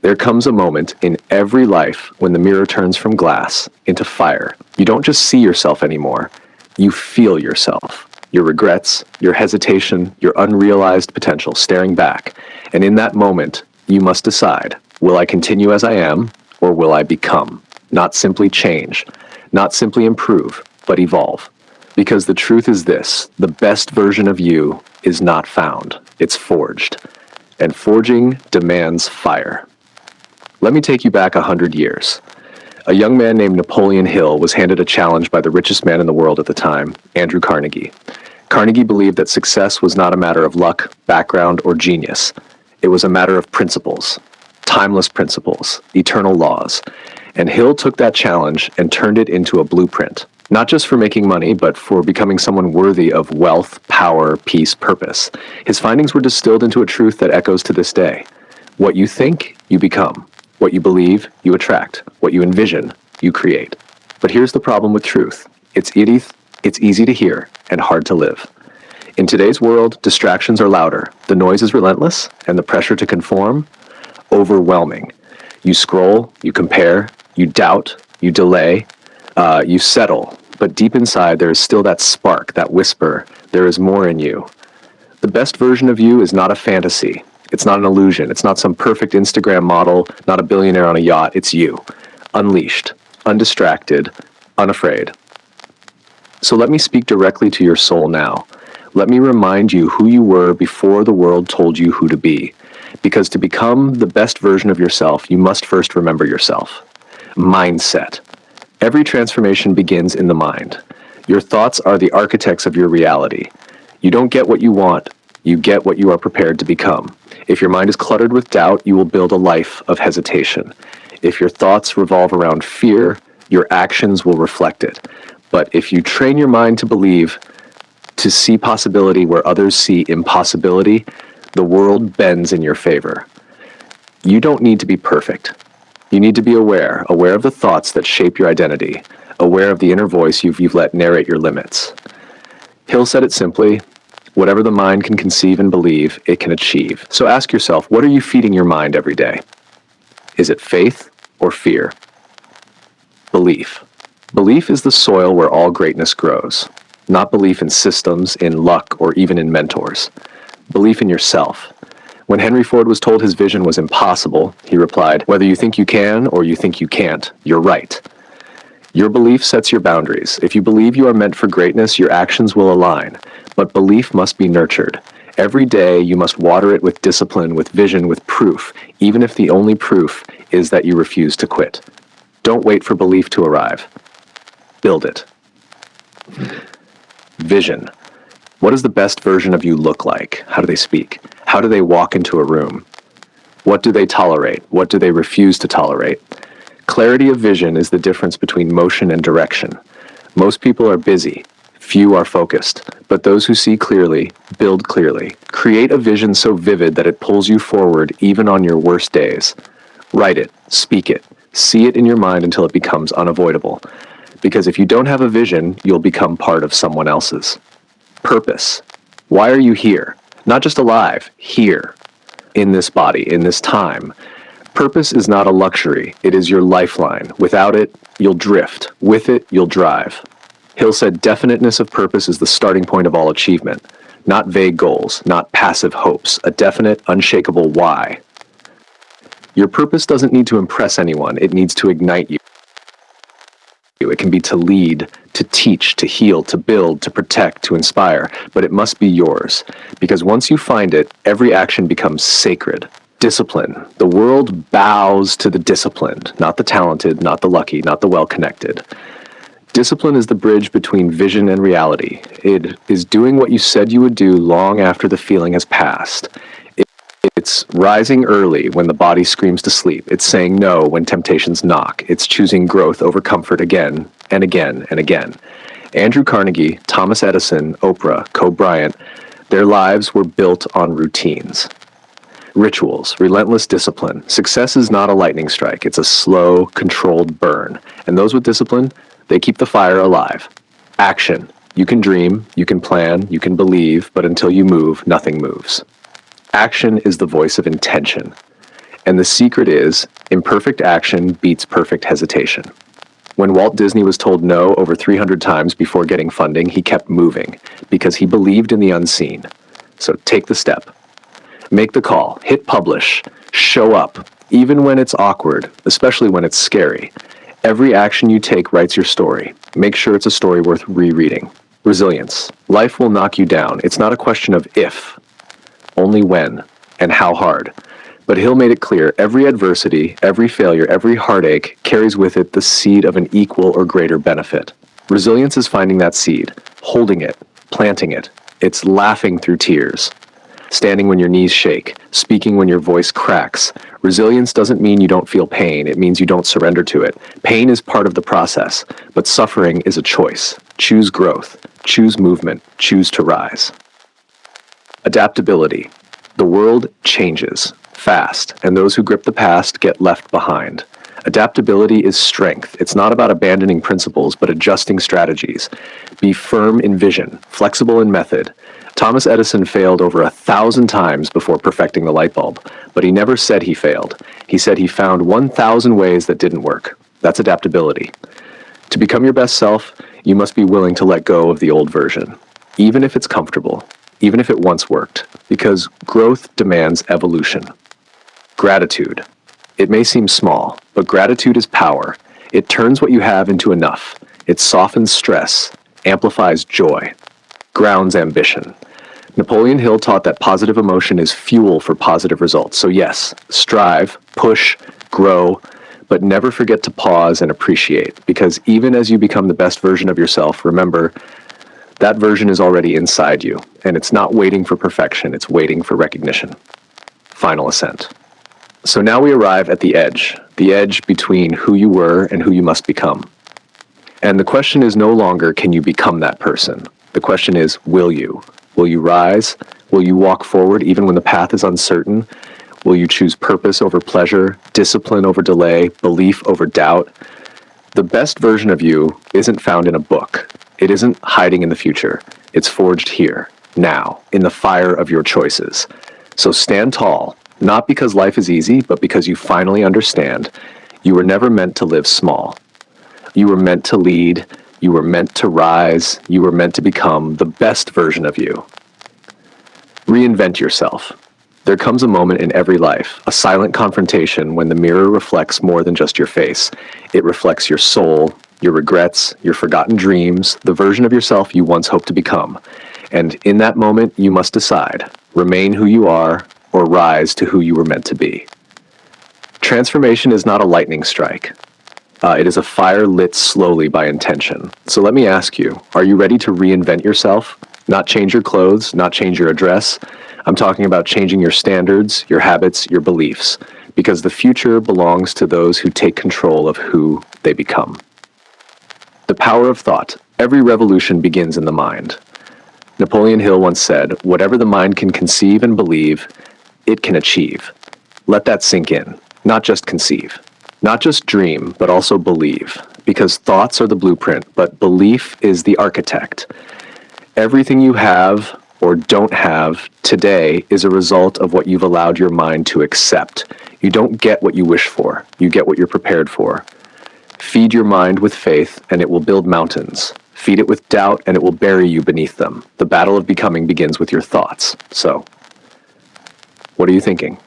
There comes a moment in every life when the mirror turns from glass into fire. You don't just see yourself anymore, you feel yourself. Your regrets, your hesitation, your unrealized potential staring back. And in that moment, you must decide, will I continue as I am, or will I become? Not simply change, not simply improve, but evolve. Because the truth is this, the best version of you is not found, it's forged. And forging demands fire. Let me take you back 100 years. A young man named Napoleon Hill was handed a challenge by the richest man in the world at the time, Andrew Carnegie. Carnegie believed that success was not a matter of luck, background, or genius. It was a matter of principles, timeless principles, eternal laws. And Hill took that challenge and turned it into a blueprint, not just for making money, but for becoming someone worthy of wealth, power, peace, purpose. His findings were distilled into a truth that echoes to this day. What you think, you become. What you believe, you attract. What you envision, you create. But here's the problem with truth. It's easy to hear and hard to live. In today's world, distractions are louder. The noise is relentless, and the pressure to conform, overwhelming. You scroll, you compare, you doubt, you delay, you settle. But deep inside, there is still that spark, that whisper, there is more in you. The best version of you is not a fantasy. It's not an illusion. It's not some perfect Instagram model, not a billionaire on a yacht. It's you, unleashed, undistracted, unafraid. So let me speak directly to your soul now. Let me remind you who you were before the world told you who to be. Because to become the best version of yourself, you must first remember yourself. Mindset. Every transformation begins in the mind. Your thoughts are the architects of your reality. You don't get what you want, you get what you are prepared to become. If your mind is cluttered with doubt, you will build a life of hesitation. If your thoughts revolve around fear, your actions will reflect it. But if you train your mind to believe, to see possibility where others see impossibility, the world bends in your favor. You don't need to be perfect. You need to be aware of the thoughts that shape your identity, aware of the inner voice you've let narrate your limits. Hill said it simply, whatever the mind can conceive and believe, it can achieve. So ask yourself, what are you feeding your mind every day? Is it faith or fear? Belief. Belief is the soil where all greatness grows. Not belief in systems, in luck, or even in mentors. Belief in yourself. When Henry Ford was told his vision was impossible, he replied, whether you think you can or you think you can't, you're right. Your belief sets your boundaries. If you believe you are meant for greatness, your actions will align. But belief must be nurtured. Every day you must water it with discipline, with vision, with proof, even if the only proof is that you refuse to quit. Don't wait for belief to arrive. Build it. Vision. What does the best version of you look like? How do they speak? How do they walk into a room? What do they tolerate? What do they refuse to tolerate? Clarity of vision is the difference between motion and direction. Most people are busy. Few are focused. But those who see clearly, build clearly. Create a vision so vivid that it pulls you forward even on your worst days. Write it. Speak it. See it in your mind until it becomes unavoidable. Because if you don't have a vision, you'll become part of someone else's. Purpose. Why are you here? Not just alive, here. In this body, in this time. Purpose is not a luxury. It is your lifeline. Without it, you'll drift. With it, you'll drive. Hill said definiteness of purpose is the starting point of all achievement. Not vague goals, not passive hopes. A definite, unshakable why. Your purpose doesn't need to impress anyone. It needs to ignite you. It can be to lead, to teach, to heal, to build, to protect, to inspire, but it must be yours. Because once you find it, every action becomes sacred. Discipline. The world bows to the disciplined, not the talented, not the lucky, not the well-connected. Discipline is the bridge between vision and reality. It is doing what you said you would do long after the feeling has passed. It's rising early when the body screams to sleep. It's saying no when temptations knock. It's choosing growth over comfort again and again and again. Andrew Carnegie, Thomas Edison, Oprah, Kobe Bryant, their lives were built on routines. Rituals, relentless discipline. Success is not a lightning strike. It's a slow, controlled burn. And those with discipline, they keep the fire alive. Action. You can dream, you can plan, you can believe, but until you move, nothing moves. Action is the voice of intention. And the secret is, imperfect action beats perfect hesitation. When Walt Disney was told no over 300 times before getting funding, he kept moving because he believed in the unseen. So take the step. Make the call, hit publish, show up, even when it's awkward, especially when it's scary. Every action you take writes your story. Make sure it's a story worth rereading. Resilience. Life will knock you down. It's not a question of if, only when, and how hard. But Hill made it clear every adversity, every failure, every heartache carries with it the seed of an equal or greater benefit. Resilience is finding that seed, holding it, planting it. It's laughing through tears, standing when your knees shake, speaking when your voice cracks. Resilience doesn't mean you don't feel pain. It means you don't surrender to it. Pain is part of the process, but suffering is a choice. Choose growth, choose movement, choose to rise. Adaptability. The world changes fast, and those who grip the past get left behind. Adaptability is strength. It's not about abandoning principles, but adjusting strategies. Be firm in vision, flexible in method. Thomas Edison failed over 1,000 times before perfecting the light bulb, but he never said he failed. He said he found 1,000 ways that didn't work. That's adaptability. To become your best self, you must be willing to let go of the old version, even if it's comfortable, even if it once worked, because growth demands evolution. Gratitude. It may seem small, but gratitude is power. It turns what you have into enough. It softens stress, amplifies joy, grounds ambition. Napoleon Hill taught that positive emotion is fuel for positive results. So yes, strive, push, grow, but never forget to pause and appreciate, because even as you become the best version of yourself, remember, that version is already inside you, and it's not waiting for perfection, it's waiting for recognition. Final ascent. So now we arrive at the edge between who you were and who you must become. And the question is no longer, can you become that person? The question is, will you? Will you rise? Will you walk forward even when the path is uncertain? Will you choose purpose over pleasure, discipline over delay, belief over doubt? The best version of you isn't found in a book. It isn't hiding in the future. It's forged here, now, in the fire of your choices. So stand tall, not because life is easy, but because you finally understand you were never meant to live small. You were meant to lead. You were meant to rise. You were meant to become the best version of you. Reinvent yourself. There comes a moment in every life, a silent confrontation when the mirror reflects more than just your face. It reflects your soul, your regrets, your forgotten dreams, the version of yourself you once hoped to become. And in that moment, you must decide, remain who you are or rise to who you were meant to be. Transformation is not a lightning strike. It is a fire lit slowly by intention. So let me ask you, are you ready to reinvent yourself? Not change your clothes, not change your address. I'm talking about changing your standards, your habits, your beliefs, because the future belongs to those who take control of who they become. The power of thought. Every revolution begins in the mind. Napoleon Hill once said, whatever the mind can conceive and believe, it can achieve. Let that sink in. Not just conceive. Not just dream, but also believe. Because thoughts are the blueprint, but belief is the architect. Everything you have or don't have today is a result of what you've allowed your mind to accept. You don't get what you wish for. You get what you're prepared for. Feed your mind with faith, and it will build mountains. Feed it with doubt, and it will bury you beneath them. The battle of becoming begins with your thoughts. So, what are you thinking?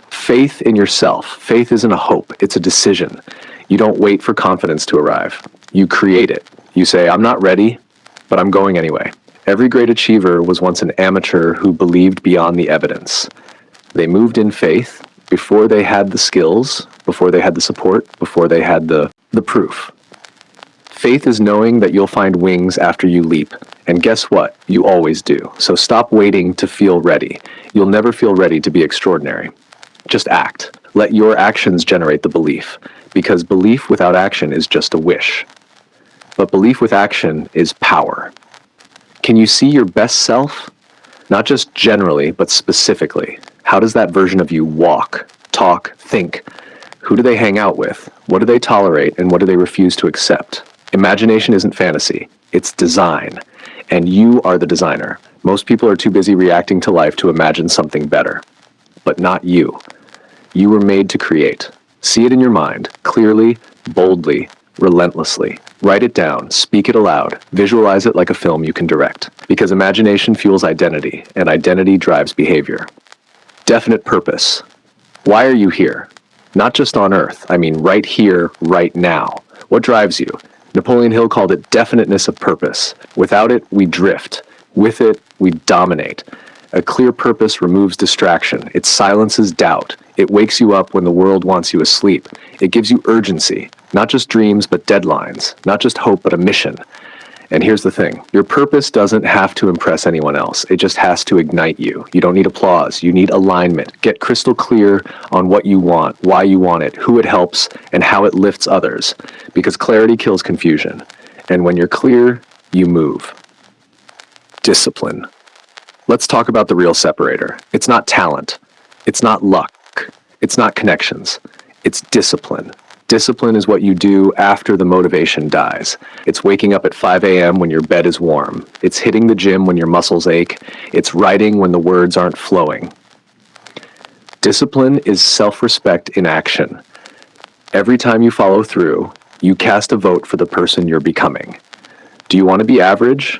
Faith in yourself. Faith isn't a hope, it's a decision. You don't wait for confidence to arrive. You create it. You say, I'm not ready, but I'm going anyway. Every great achiever was once an amateur who believed beyond the evidence. They moved in faith before they had the skills, before they had the support, before they had the proof. Faith is knowing that you'll find wings after you leap. And guess what? You always do. So stop waiting to feel ready. You'll never feel ready to be extraordinary. Just act. Let your actions generate the belief, because belief without action is just a wish. But belief with action is power. Can you see your best self? Not just generally, but specifically. How does that version of you walk, talk, think? Who do they hang out with? What do they tolerate, and what do they refuse to accept? Imagination isn't fantasy. It's design. And you are the designer. Most people are too busy reacting to life to imagine something better. But not you. You were made to create. See it in your mind, clearly, boldly, relentlessly. Write it down, speak it aloud, visualize it like a film you can direct. Because imagination fuels identity, and identity drives behavior. Definite purpose. Why are you here? Not just on Earth, I mean right here, right now. What drives you? Napoleon Hill called it definiteness of purpose. Without it, we drift. With it, we dominate. A clear purpose removes distraction. It silences doubt. It wakes you up when the world wants you asleep. It gives you urgency. Not just dreams, but deadlines. Not just hope, but a mission. And here's the thing. Your purpose doesn't have to impress anyone else. It just has to ignite you. You don't need applause. You need alignment. Get crystal clear on what you want, why you want it, who it helps, and how it lifts others. Because clarity kills confusion. And when you're clear, you move. Discipline. Let's talk about the real separator. It's not talent. It's not luck. It's not connections. It's discipline. Discipline is what you do after the motivation dies. It's waking up at 5 a.m. when your bed is warm. It's hitting the gym when your muscles ache. It's writing when the words aren't flowing. Discipline is self-respect in action. Every time you follow through, you cast a vote for the person you're becoming. Do you want to be average?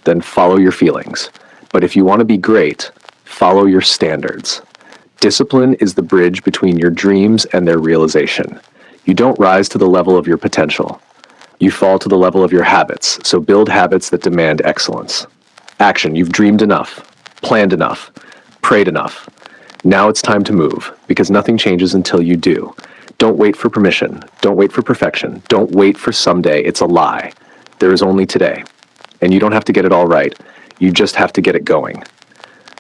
Then follow your feelings. But if you want to be great, follow your standards. Discipline is the bridge between your dreams and their realization. You don't rise to the level of your potential. You fall to the level of your habits, so build habits that demand excellence. Action. You've dreamed enough, planned enough, prayed enough. Now it's time to move, because nothing changes until you do. Don't wait for permission. Don't wait for perfection. Don't wait for someday. It's a lie. There is only today. And you don't have to get it all right. You just have to get it going.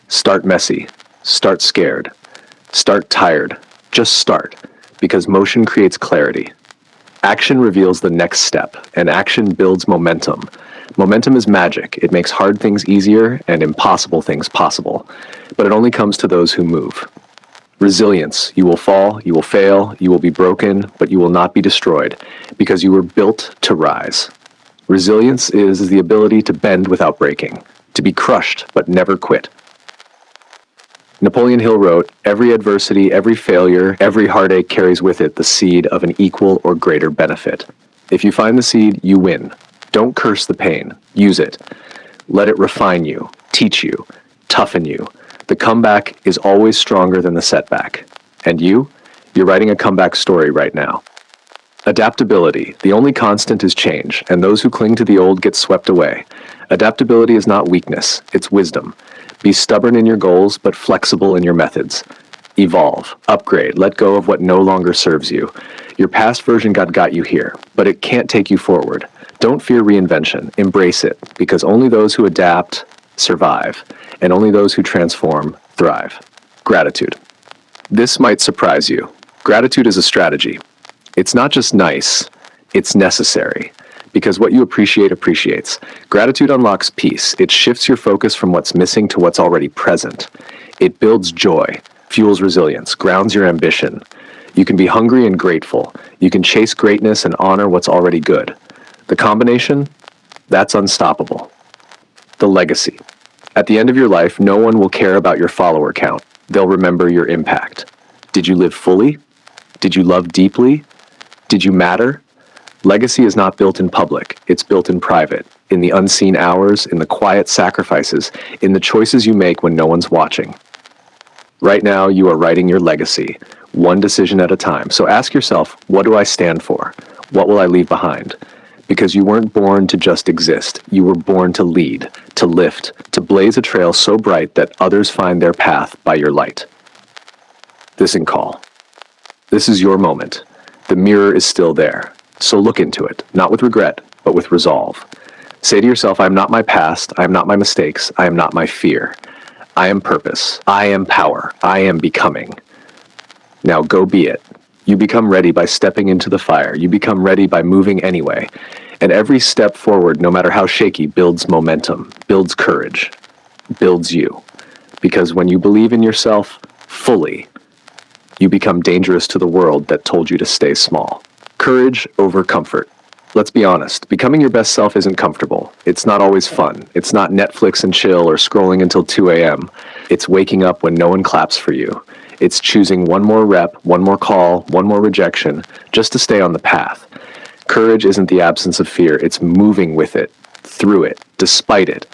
Start messy. Start scared. Start tired. Just start. Because motion creates clarity. Action reveals the next step, and action builds momentum. Momentum is magic. It makes hard things easier and impossible things possible. But it only comes to those who move. Resilience. You will fall, you will fail, you will be broken, but you will not be destroyed, because you were built to rise. Resilience is the ability to bend without breaking, to be crushed but never quit. Napoleon Hill wrote, "Every adversity, every failure, every heartache carries with it the seed of an equal or greater benefit. If you find the seed, you win. Don't curse the pain. Use it. Let it refine you, teach you, toughen you. The comeback is always stronger than the setback. And you're writing a comeback story right now." Adaptability. The only constant is change, and those who cling to the old get swept away. Adaptability is not weakness, it's wisdom. Be stubborn in your goals, but flexible in your methods. Evolve, upgrade, let go of what no longer serves you. Your past version got you here, but it can't take you forward. Don't fear reinvention, embrace it, because only those who adapt survive, and only those who transform thrive. Gratitude. This might surprise you. Gratitude is a strategy. It's not just nice, it's necessary. Because what you appreciate appreciates. Gratitude unlocks peace. It shifts your focus from what's missing to what's already present. It builds joy, fuels resilience, grounds your ambition. You can be hungry and grateful. You can chase greatness and honor what's already good. The combination? That's unstoppable. The legacy. At the end of your life, no one will care about your follower count. They'll remember your impact. Did you live fully? Did you love deeply? Did you matter? Legacy is not built in public, it's built in private, in the unseen hours, in the quiet sacrifices, in the choices you make when no one's watching. Right now, you are writing your legacy, one decision at a time. So ask yourself, what do I stand for? What will I leave behind? Because you weren't born to just exist, you were born to lead, to lift, to blaze a trail so bright that others find their path by your light. Listen call. This is your moment. The mirror is still there. So look into it, not with regret, but with resolve. Say to yourself, I am not my past, I am not my mistakes, I am not my fear. I am purpose, I am power, I am becoming. Now go be it. You become ready by stepping into the fire. You become ready by moving anyway. And every step forward, no matter how shaky, builds momentum, builds courage, builds you. Because when you believe in yourself fully, you become dangerous to the world that told you to stay small. Courage over comfort. Let's be honest, becoming your best self isn't comfortable. It's not always fun. It's not Netflix and chill or scrolling until 2 a.m. It's waking up when no one claps for you. It's choosing one more rep, one more call, one more rejection, just to stay on the path. Courage isn't the absence of fear, it's moving with it, through it, despite it.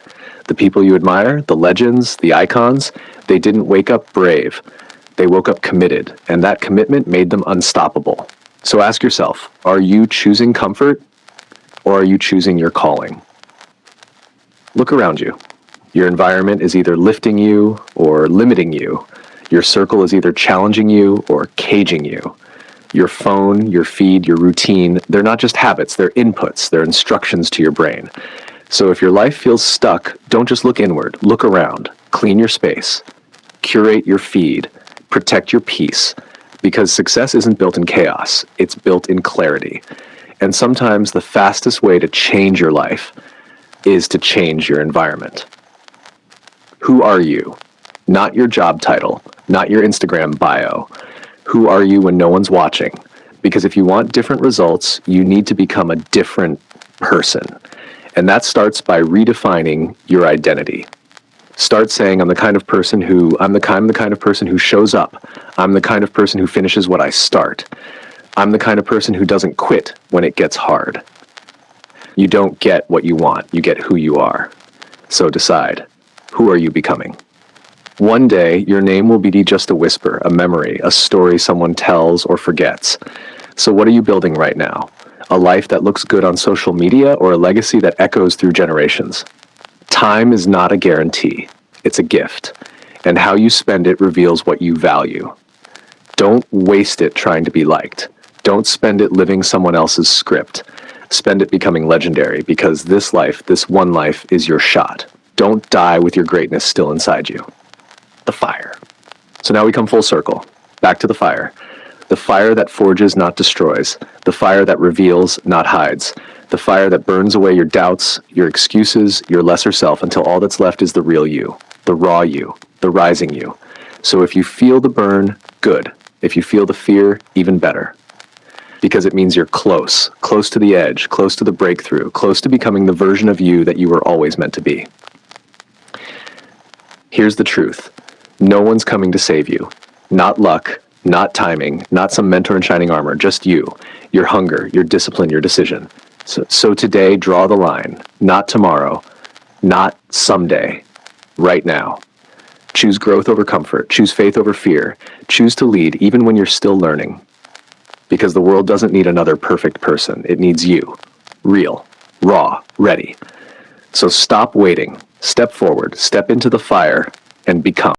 The people you admire, the legends, the icons, they didn't wake up brave. They woke up committed, and that commitment made them unstoppable. So ask yourself, are you choosing comfort, or are you choosing your calling? Look around you. Your environment is either lifting you or limiting you. Your circle is either challenging you or caging you. Your phone, your feed, your routine, they're not just habits, they're inputs, they're instructions to your brain. So if your life feels stuck, don't just look inward, look around, clean your space, curate your feed, protect your peace, because success isn't built in chaos, it's built in clarity. And sometimes the fastest way to change your life is to change your environment. Who are you? Not your job title, not your Instagram bio. Who are you when no one's watching? Because if you want different results, you need to become a different person. And that starts by redefining your identity. Start saying, I'm the kind of person who shows up. I'm the kind of person who finishes what I start. I'm the kind of person who doesn't quit when it gets hard. You don't get what you want, you get who you are. So decide, who are you becoming? One day, your name will be just a whisper, a memory, a story someone tells or forgets. So what are you building right now? A life that looks good on social media or a legacy that echoes through generations? Time is not a guarantee, it's a gift, and how you spend it reveals what you value. Don't waste it trying to be liked. Don't spend it living someone else's script. Spend it becoming legendary, because this life, this one life, is your shot. Don't die with your greatness still inside you. The fire. So now we come full circle, back to the fire. The fire that forges, not destroys. The fire that reveals, not hides. The fire that burns away your doubts, your excuses, your lesser self, until all that's left is the real you, the raw you, the rising you. So if you feel the burn, good. If you feel the fear, even better. Because it means you're close to the edge, close to the breakthrough, close to becoming the version of you that you were always meant to be. Here's the truth. No one's coming to save you. Not luck, not timing, not some mentor in shining armor, just you, your hunger, your discipline, your decision. So today, draw the line. Not tomorrow, not someday, right now. Choose growth over comfort. Choose faith over fear. Choose to lead even when you're still learning. Because the world doesn't need another perfect person. It needs you. Real, raw, ready. So stop waiting. Step forward. Step into the fire and become.